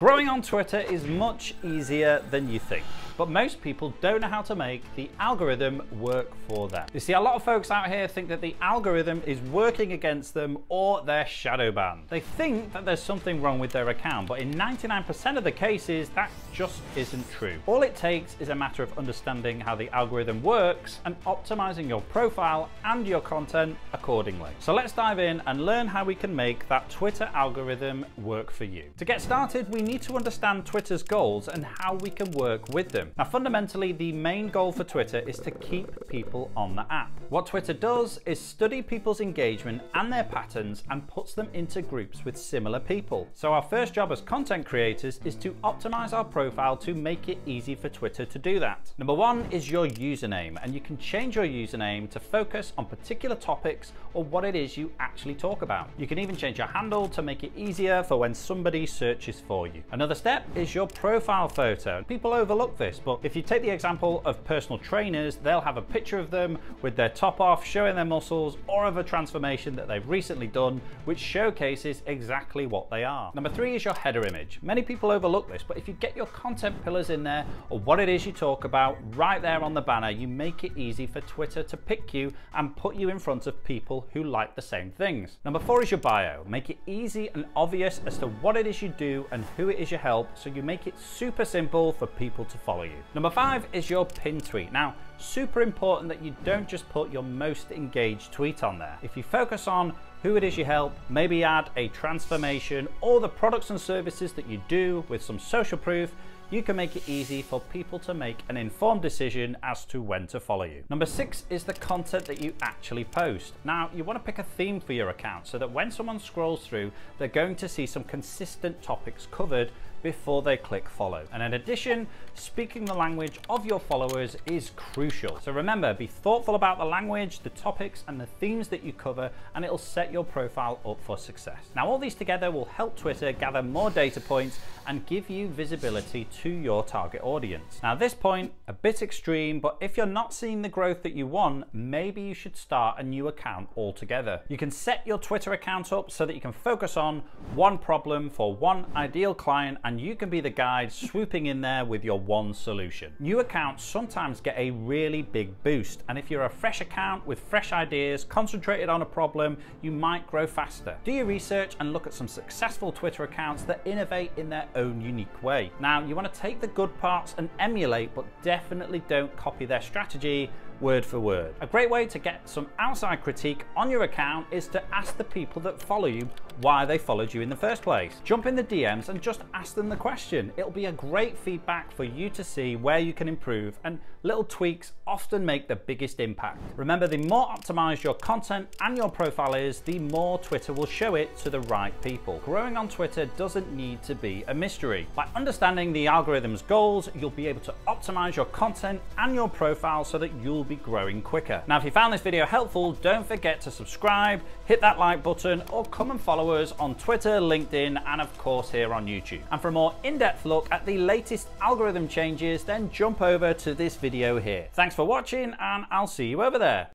Growing on Twitter is much easier than you think, but most people don't know how to make the algorithm work for them. You see, a lot of folks out here think that the algorithm is working against them or they're shadow banned. They think that there's something wrong with their account, but in 99% of the cases, that just isn't true. All it takes is a matter of understanding how the algorithm works and optimizing your profile and your content accordingly. So let's dive in and learn how we can make that Twitter algorithm work for you. To get started, we need to understand Twitter's goals and how we can work with them. Now, fundamentally, the main goal for Twitter is to keep people on the app. What Twitter does is study people's engagement and their patterns and puts them into groups with similar people. So our first job as content creators is to optimize our profile to make it easy for Twitter to do that. Number one is your username, and you can change your username to focus on particular topics or what it is you actually talk about. You can even change your handle to make it easier for when somebody searches for you. Another step is your profile photo. People overlook this, but if you take the example of personal trainers, they'll have a picture of them with their top off showing their muscles, or of a transformation that they've recently done, which showcases exactly what they are. Number three is your header image. Many people overlook this, but if you get your content pillars in there or what it is you talk about right there on the banner, you make it easy for Twitter to pick you and put you in front of people who like the same things. Number four is your bio. Make it easy and obvious as to what it is you do and who it is you help, so you make it super simple for people to follow you. Number five is your pinned tweet. Now, super important that you don't just put your most engaged tweet on there. If you focus on who it is you help, maybe add a transformation or the products and services that you do with some social proof, you can make it easy for people to make an informed decision as to when to follow you. Number six is the content that you actually post. Now, you want to pick a theme for your account so that when someone scrolls through, they're going to see some consistent topics covered before they click follow. And in addition, speaking the language of your followers is crucial. So remember, be thoughtful about the language, the topics, and the themes that you cover, and it'll set your profile up for success. Now, all these together will help Twitter gather more data points and give you visibility to your target audience. Now, at this point, a bit extreme, but if you're not seeing the growth that you want, maybe you should start a new account altogether. You can set your Twitter account up so that you can focus on one problem for one ideal client, and you can be the guide swooping in there with your one solution. New accounts sometimes get a really big boost, and if you're a fresh account with fresh ideas concentrated on a problem, you might grow faster. Do your research and look at some successful Twitter accounts that innovate in their own unique way. Now, you want to take the good parts and emulate, but definitely don't copy their strategy word for word. A great way to get some outside critique on your account is to ask the people that follow you why they followed you in the first place. Jump in the DMs and just ask them the question. It'll be a great feedback for you to see where you can improve, and little tweaks often make the biggest impact. Remember, the more optimized your content and your profile is, the more Twitter will show it to the right people. Growing on Twitter doesn't need to be a mystery. By understanding the algorithm's goals, you'll be able to optimize your content and your profile so that you'll be growing quicker. Now, if you found this video helpful, don't forget to subscribe, hit that like button, or come and follow us on Twitter, LinkedIn, and of course here on YouTube. And for a more in-depth look at the latest algorithm changes, then jump over to this video here. Thanks for watching, and I'll see you over there.